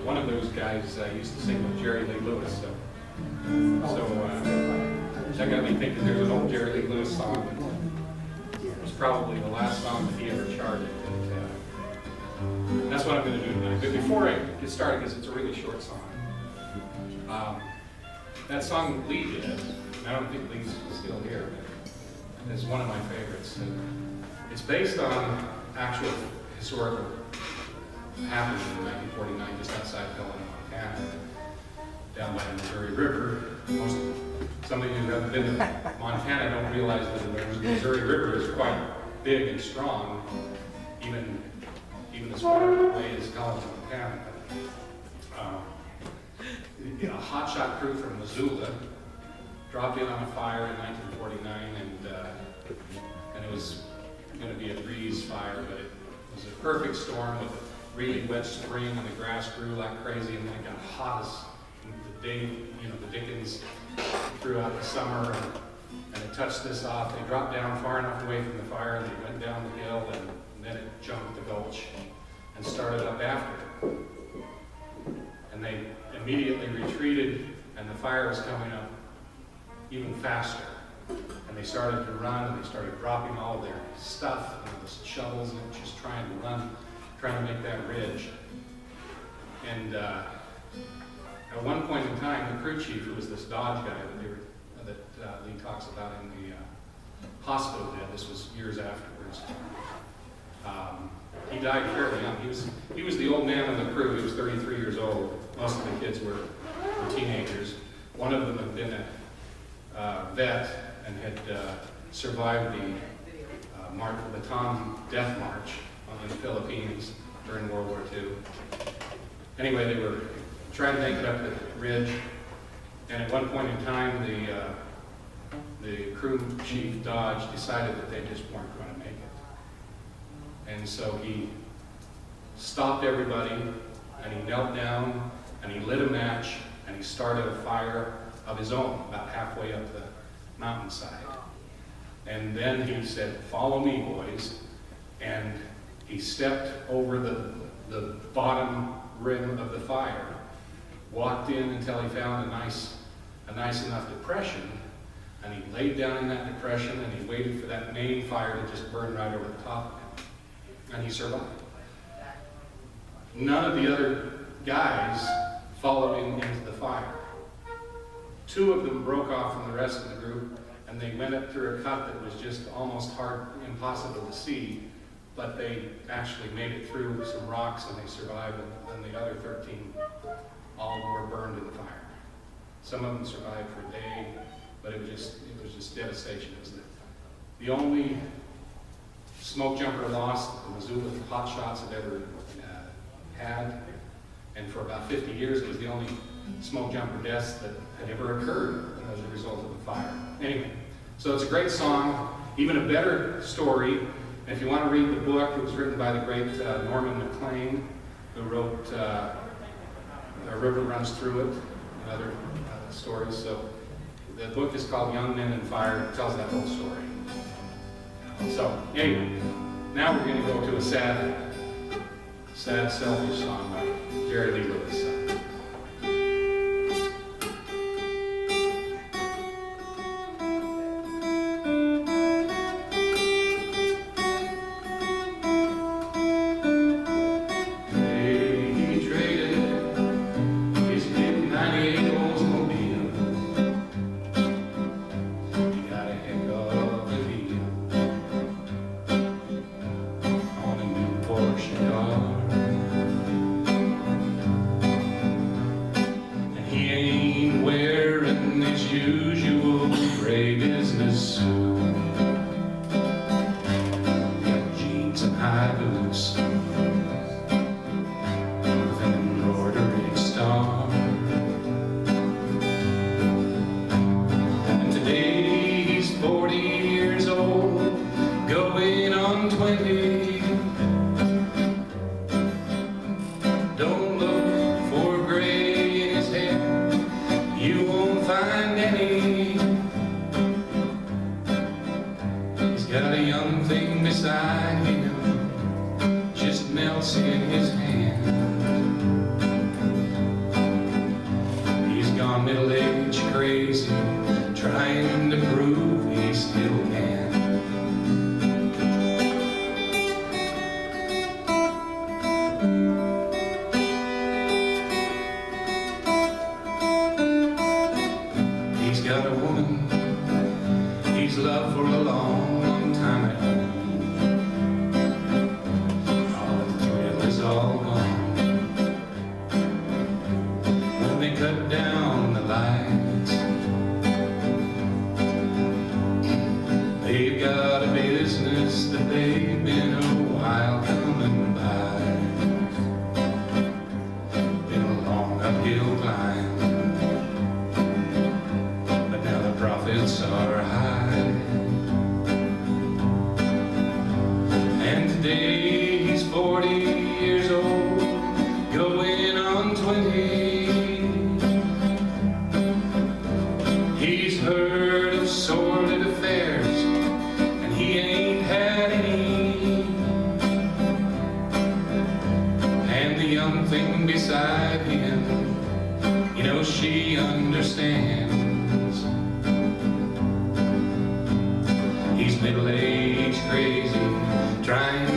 one of those guys used to sing with Jerry Lee Lewis. So that got me thinking there's an old Jerry Lee Lewis song that was probably the last song that he ever charted. That's what I'm going to do tonight. But before I get started, because it's a really short song, that song Lee did, I don't think Lee's still here, but it's one of my favorites. And it's based on actual historical happening in 1949 just outside Helena, Montana, down by the Missouri River. Some of you who haven't been to Montana don't realize that the Missouri River is quite big and strong, even as far away as Helena, Montana. A hotshot crew from Missoula dropped in on a fire in 1949, and it was going to be a breeze fire, but it was a perfect storm with a really wet spring, and the grass grew like crazy, and then it got hot as the day, the Dickens throughout the summer, and it touched this off. They dropped down far enough away from the fire, and they went down the hill, and then it jumped the gulch and started up after it. And they immediately retreated, and the fire was coming up even faster. And they started to run, and they started dropping all of their stuff, the shovels, and just trying to run, trying to make that ridge. And at one point in time, the crew chief, who was this Dodge guy that Lee talks about in the hospital bed, this was years afterwards, he died fairly young. He was the old man of the crew. He was 33 years old. Most of the kids were teenagers. One of them had been a vet and had survived the Bataan Death March in the Philippines during World War II. Anyway, they were trying to make it up the ridge, and at one point in time, the crew chief Dodge decided that they just weren't going to make it. And so he stopped everybody, and he knelt down, and he lit a match, and he started a fire of his own about halfway up the mountainside. And then he said, "Follow me, boys." And he stepped over the bottom rim of the fire, walked in until he found a nice enough depression, and he laid down in that depression, and he waited for that main fire to just burn right over the top of him. And he survived. None of the other guys followed him into the fire. Two of them broke off from the rest of the group, and they went up through a cut that was just almost impossible to see, but they actually made it through some rocks, and they survived, and the other 13 all were burned in the fire. Some of them survived for a day, but it was just devastation. It was the only smoke jumper loss that the Missoula Hotshots had ever had, and for about 50 years it was the only smoke jumper deaths that had ever occurred as a result of the fire. Anyway, so it's a great song, even a better story. And if you want to read the book, it was written by the great Norman MacLean, who wrote A River Runs Through It and other stories. So the book is called Young Men and Fire. It tells that whole story. So anyway, now we're going to go to a sad, selfish song by Jerry Lee Lewis. melts in his hand. something beside him. You know she understands. He's middle-aged, crazy, trying